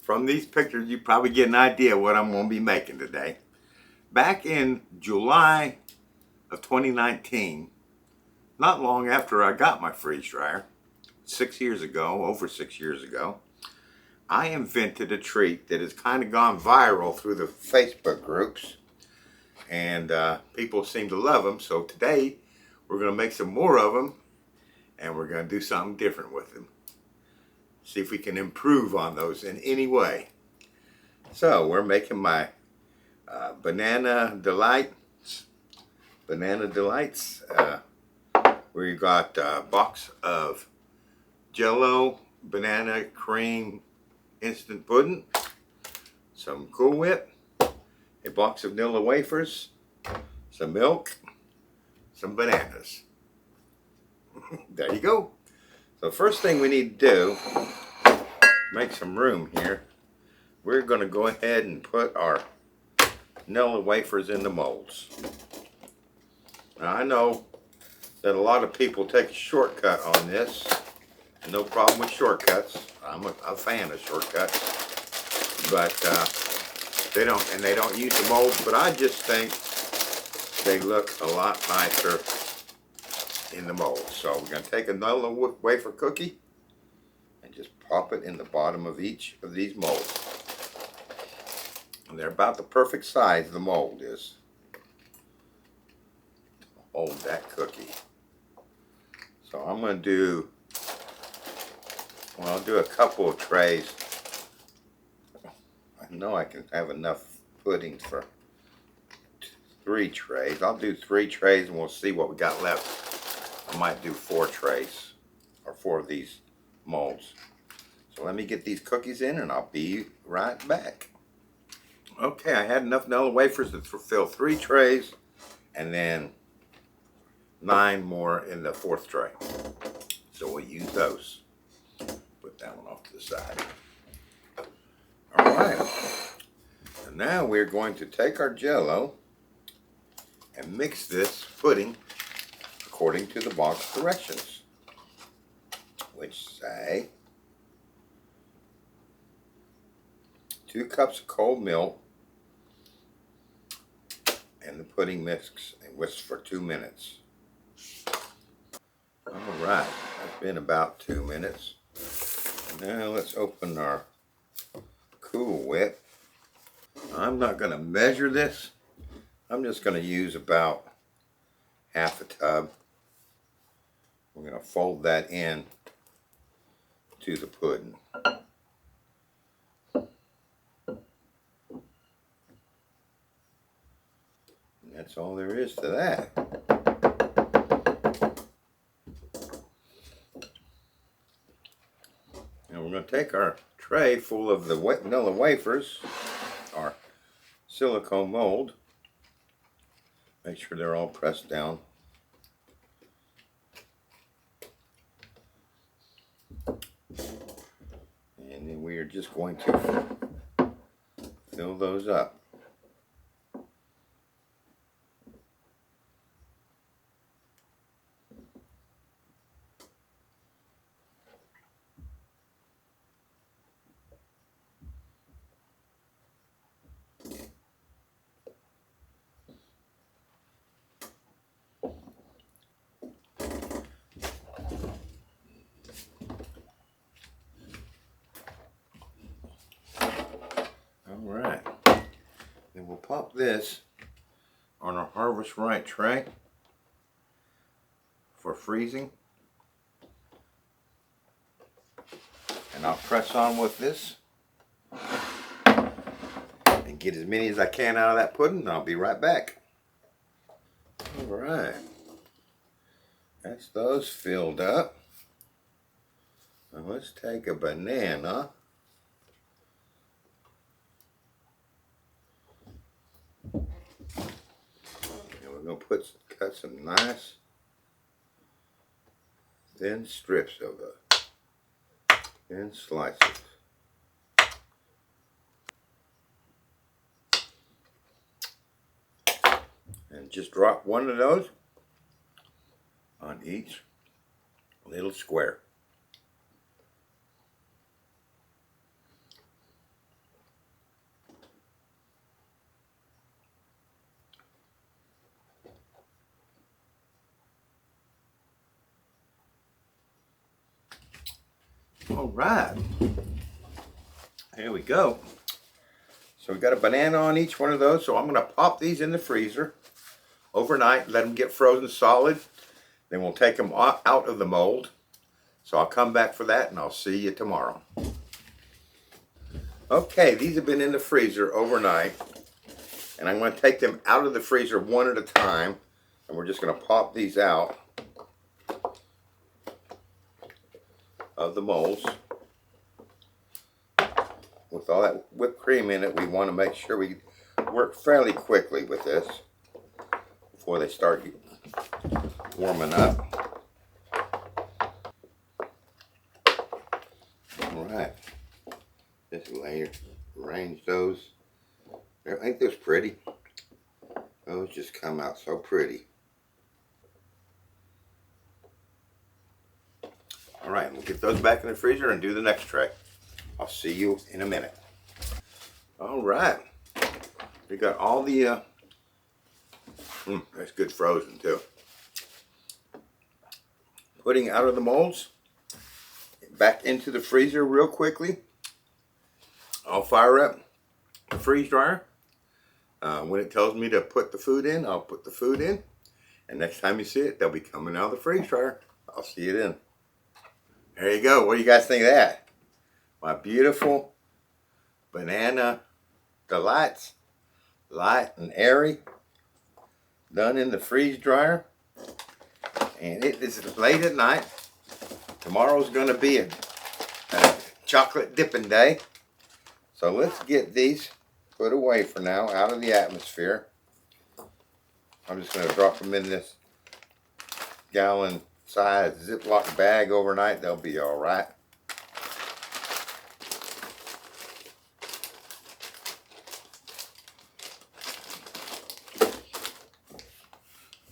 from these pictures, you probably get an idea what I'm going to be making today. Back in July of 2019, not long after I got my freeze dryer, 6 years ago, over 6 years ago, I invented a treat that has kind of gone viral through the Facebook groups, and people seem to love them. So today, we're going to make some more of them, and we're going to do something different with them. See if we can improve on those in any way. So we're making my banana delights. We got a box of Jello banana cream instant pudding, some Cool Whip, a box of vanilla wafers, some milk, some bananas. There you go. So first thing we need to do, make some room here. We're going to go ahead and put our vanilla wafers in the molds. Now I know that a lot of people take a shortcut on this. No problem with shortcuts. I'm a fan of shortcuts, but they don't use the molds. But I just think they look a lot nicer in the mold. So we're going to take another wafer cookie and just pop it in the bottom of each of these molds. And they're about the perfect size the mold is to hold that cookie. So I'm going to do, well, I'll do a couple of trays. I know I can have enough pudding for 3 trays. I'll do 3 trays and we'll see what we got left. I might do 4 trays or 4 of these molds. So let me get these cookies in and I'll be right back. Okay, I had enough vanilla wafers to fill 3 trays and then 9 more in the 4th tray. So we'll use those. Put that one off to the side. Alright. And now we're going to take our Jello and mix this pudding according to the box directions, which say 2 cups of cold milk, and the pudding mix and whisk for 2 minutes. Alright, that's been about 2 minutes. Now let's open our Cool Whip. I'm not going to measure this. I'm just going to use about half a tub. We're going to fold that in to the pudding. And that's all there is to that. Now we're going to take our tray full of the vanilla wafers, our silicone mold. Make sure they're all pressed down. And then we are just going to fill those up. Alright, then we'll pop this on our Harvest Right tray for freezing. And I'll press on with this and get as many as I can out of that pudding, and I'll be right back. Alright, that's those filled up. Now let's take a banana. We're going to cut some nice thin strips of it, thin slices. And just drop one of those on each little square. All right, here we go. So we got a banana on each one of those. So I'm going to pop these in the freezer overnight, let them get frozen solid. Then we'll take them out of the mold. So I'll come back for that and I'll see you tomorrow. Okay, these have been in the freezer overnight. And I'm going to take them out of the freezer one at a time. And we're just going to pop these out of the molds. With all that whipped cream in it, we want to make sure we work fairly quickly with this before they start warming up. Alright, just arrange those. Ain't those pretty? Those just come out so pretty. Alright, we'll get those back in the freezer and do the next tray. I'll see you in a minute. Alright, we got all the, that's good frozen too. Putting out of the molds, back into the freezer real quickly. I'll fire up the freeze dryer. When it tells me to put the food in, I'll put the food in. And next time you see it, they'll be coming out of the freeze dryer. I'll see you then. There you go. What do you guys think of that? My beautiful banana delights, light and airy, done in the freeze dryer. And it is late at night. Tomorrow's going to be a chocolate dipping day. So let's get these put away for now, out of the atmosphere. I'm just going to drop them in this gallon size Ziploc bag overnight. They'll be all right.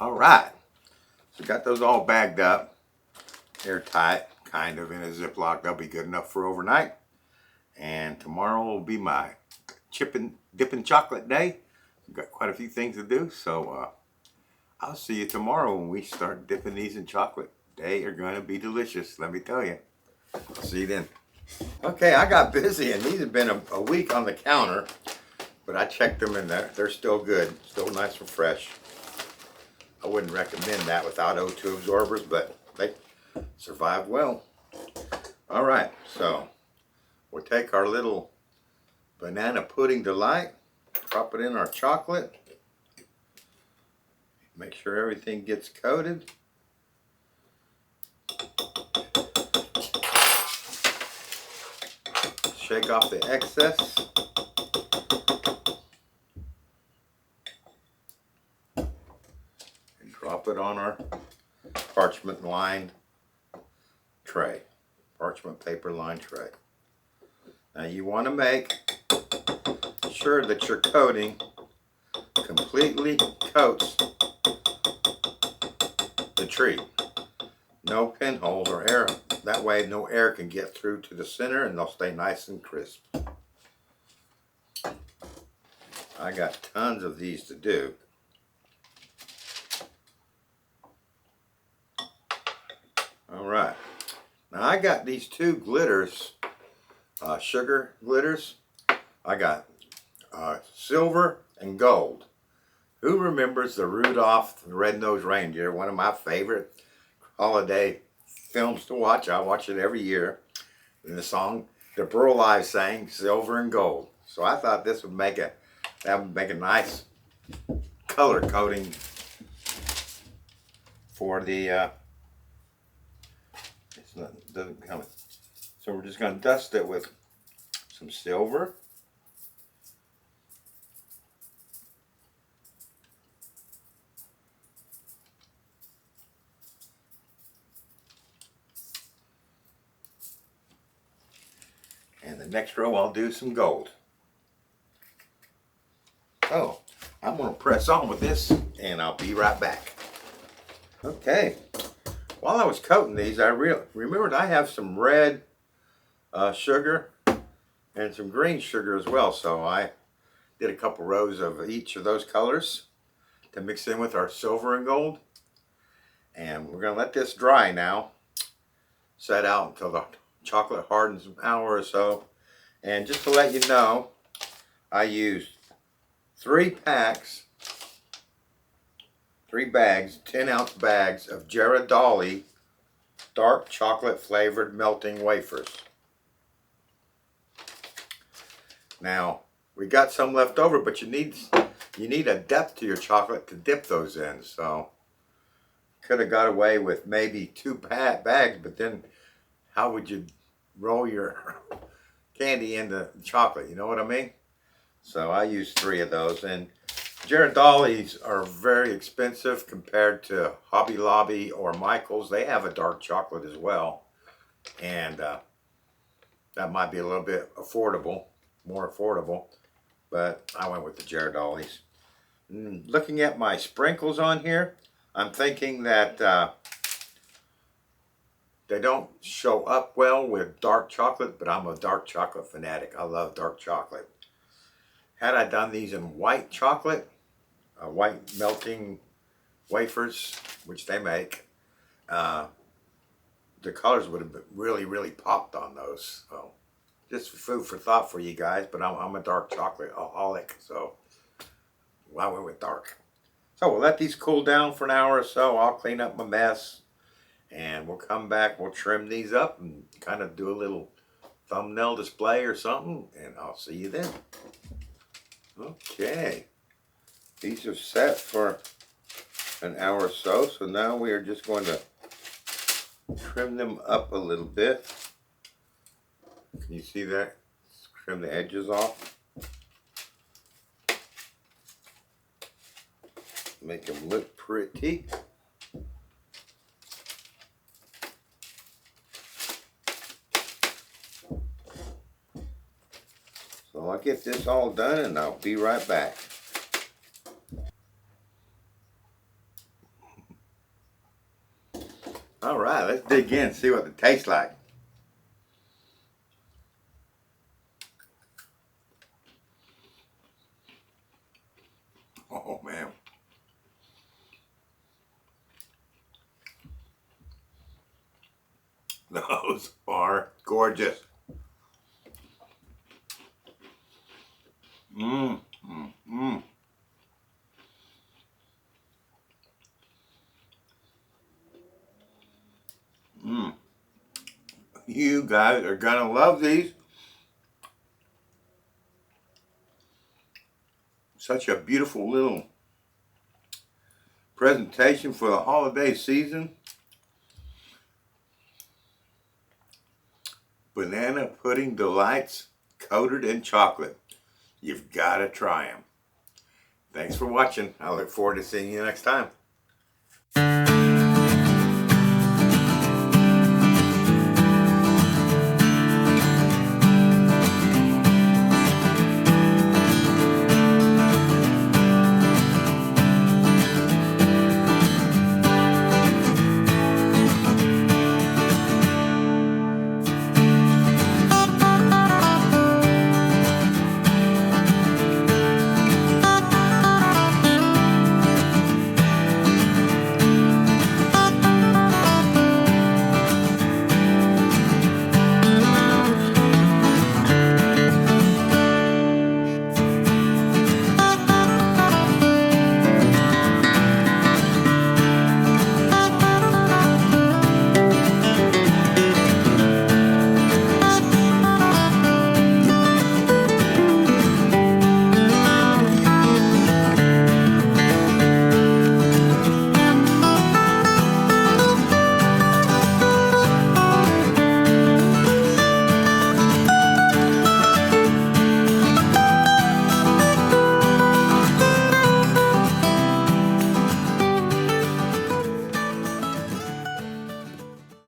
All right. So got those all bagged up, airtight, kind of in a Ziploc. They'll be good enough for overnight. And tomorrow will be my dipping chocolate day. We've got quite a few things to do, so I'll see you tomorrow when we start dipping these in chocolate. They are going to be delicious, let me tell you. I'll see you then. Okay, I got busy, and these have been a week on the counter, but I checked them, and they're still good, still nice and fresh. I wouldn't recommend that without O2 absorbers, but they survived well. All right, so we'll take our little banana pudding delight, drop it in our chocolate, make sure everything gets coated. Shake off the excess. And drop it on our parchment lined tray, parchment paper lined tray. Now you want to make sure that your coating completely coats the treat. No pinholes or air. That way no air can get through to the center and they'll stay nice and crisp. I got tons of these to do. Alright. Now I got these two glitters, sugar glitters. I got silver and gold. Who remembers the Rudolph the Red-Nosed Reindeer? One of my favorite holiday films to watch. I watch it every year. And the song the Burl Ives sang, silver and gold. So I thought this would make a nice color coating for the doesn't come. So we're just going to dust it with some silver. And the next row I'll do some gold. Oh, I'm going to press on with this and I'll be right back. Okay, while I was coating these, I remembered I have some red sugar and some green sugar as well. So I did a couple rows of each of those colors to mix in with our silver and gold. And we're going to let this dry now. Set out until chocolate hardens an hour or so. And just to let you know, I used 3 bags, 10-ounce bags of Ghirardelli dark chocolate flavored melting wafers. Now, we got some left over, but you need a depth to your chocolate to dip those in. So, could have got away with maybe 2 bags, but then how would you roll your candy into chocolate? You know what I mean? So I used 3 of those, and Ghirardelli's are very expensive compared to Hobby Lobby or Michael's. They have a dark chocolate as well, and that might be a little bit more affordable, but I went with the Ghirardelli's. Looking at my sprinkles on here, I'm thinking that they don't show up well with dark chocolate, but I'm a dark chocolate fanatic. I love dark chocolate. Had I done these in white chocolate, white melting wafers, which they make, the colors would have been really popped on those. So just food for thought for you guys, but I'm a dark chocolate aholic, so I went with dark. So we'll let these cool down for an hour or so. I'll clean up my mess, and we'll come back. We'll trim these up and kind of do a little thumbnail display or something, and I'll see you then. Okay, these are set for an hour or so, so now we are just going to trim them up a little bit. Can you see that? Let's trim the edges off. Make them look pretty. So I'll get this all done and I'll be right back. All right, let's dig in and see what it tastes like. Oh man. Those are gorgeous. Mmm. You guys are gonna love these. Such a beautiful little presentation for the holiday season. Banana pudding delights coated in chocolate. You've got to try them. Thanks for watching. I look forward to seeing you next time.